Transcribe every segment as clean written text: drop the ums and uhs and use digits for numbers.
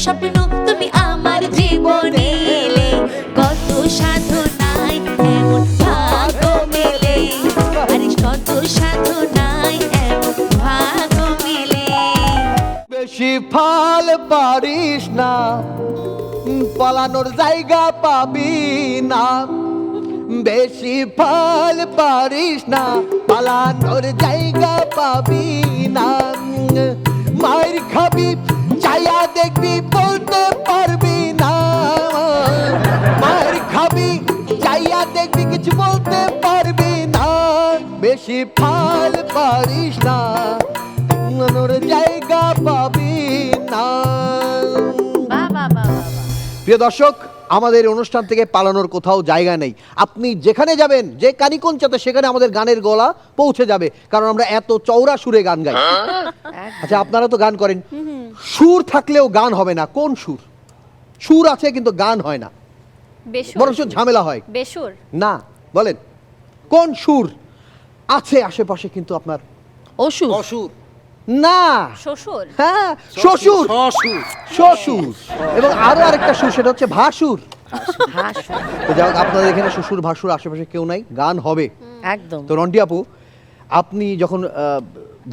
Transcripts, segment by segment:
স্বপ্ন তুমি আমার জীবনে এলে, কত সাধনায় এমন ভাগ্য মেলে, আরে কত সাধনায় এমন ভাগ্য মেলে। বেশি ফল পারিস না, পালানোর জায়গা পাবি না। বেশি ফল পারিস না, পালানোর জায়গা পাবি না। মায়ের খাবি চাইয়া দেখবি বলতে পারবি না। মায়ের খাবি চাইয়া দেখবি কিছু বলতে পারবি না। বেশি ফল পারিস না, পালানোর জায়গা পাবি না। প্রিয় দর্শক, আমাদের অনুষ্ঠান থেকে পালানোর কোথাও জায়গা নেই। আপনি যেখানে যাবেন, যে কানিকঞ্চাতে, সেখানে আমাদের গানের গলা পৌঁছে যাবে, কারণ আমরা এত চওড়া সুরে গান গাই। আচ্ছা, আপনারা তো গান করেন, সুর থাকলেও গান হবে না। কোন সুর? সুর আছে কিন্তু গান হয় না, বরং ঝামেলা হয়। বেসুর না, বলেন কোন সুর আছে আশেপাশে কিন্তু আপনার অসুর? অসুর না, শ্বশুর। হ্যাঁ শ্বশুর, শ্বশুর। এবং আরো আরেকটা সুর, সেটা হচ্ছে ভাসুর। তো যাই হোক, আপনাদের এখানে শ্বশুর ভাসুর আশেপাশে কেউ নাই, গান হবে একদম। তো রন্টি আপু, আপনি যখন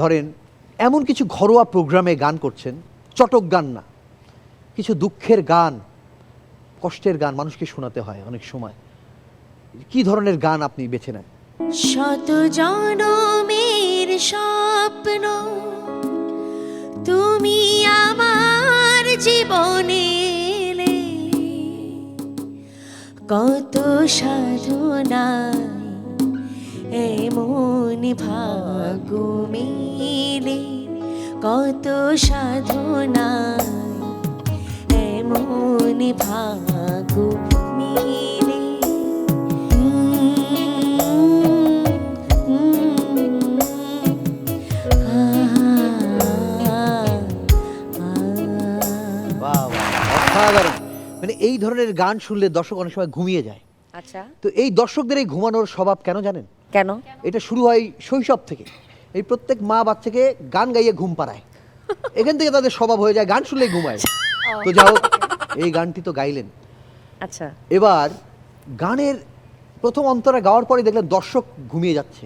ধরেন এমন কিছু ঘরোয়া প্রোগ্রামে গান করছেন, চটক গান না, কিছু দুঃখের গান, কষ্টের গান মানুষকে শোনাতে হয় অনেক সময়, কি ধরনের গান আপনি বেছে নেন? শত জনমের স্বপ্ন তুমি আমার জীবনে এলে, কত সাধনায় এমন ভাগ্য মেলে, কত সাধনায় এমন ভাগ্য মেলে। অসাধারণ। মানে এই ধরনের গান শুনলে দর্শক অনেক সময় ঘুমিয়ে যায়। আচ্ছা, তো এই দর্শকদের এই ঘুমানোর স্বভাব কেন জানেন? কেন? এটা শুরু হয় শৈশব থেকে। এই প্রত্যেক মা বাচ্চাকে গান গাইয়ে ঘুম পাড়ায়, এখান থেকে তাদের স্বভাব হয়ে যায় গান শুনলেই ঘুমায়। তো যাই হোক, এই গানটি তো গাইলেন। আচ্ছা, এবার গানের প্রথম অন্তরা গাওয়ার পরে দেখলেন দর্শক ঘুমিয়ে যাচ্ছে।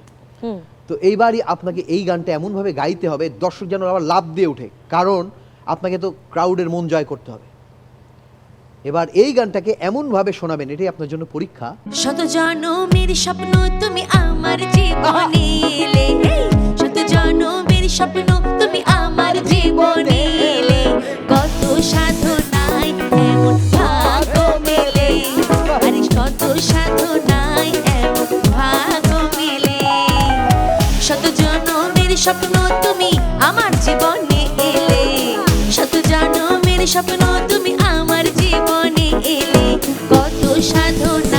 তো এইবারই আপনাকে এই গানটা এমনভাবে গাইতে হবে দর্শক যেন আবার লাফ দিয়ে ওঠে, কারণ আপনাকে তো ক্রাউডের মন জয় করতে হবে। এবার এই গানটাকে এমনভাবে শোনাবেন, এটাই আপনার জন্য পরীক্ষা। শত জনমের স্বপ্ন তুমি আমার জীবনে এলে, শত জনমের স্বপ্ন তুমি আমার জীবনে এলে, কত সাধনায় এমন ভাগ্য মেলে, আরে কত সাধনায় এমন ভাগ্য মেলে। শত জনমের স্বপ্ন তুমি আমার জীবনে এলে, শত জনমের স্বপ্ন তুমি আমার জীবনে এলে, কত সাধনা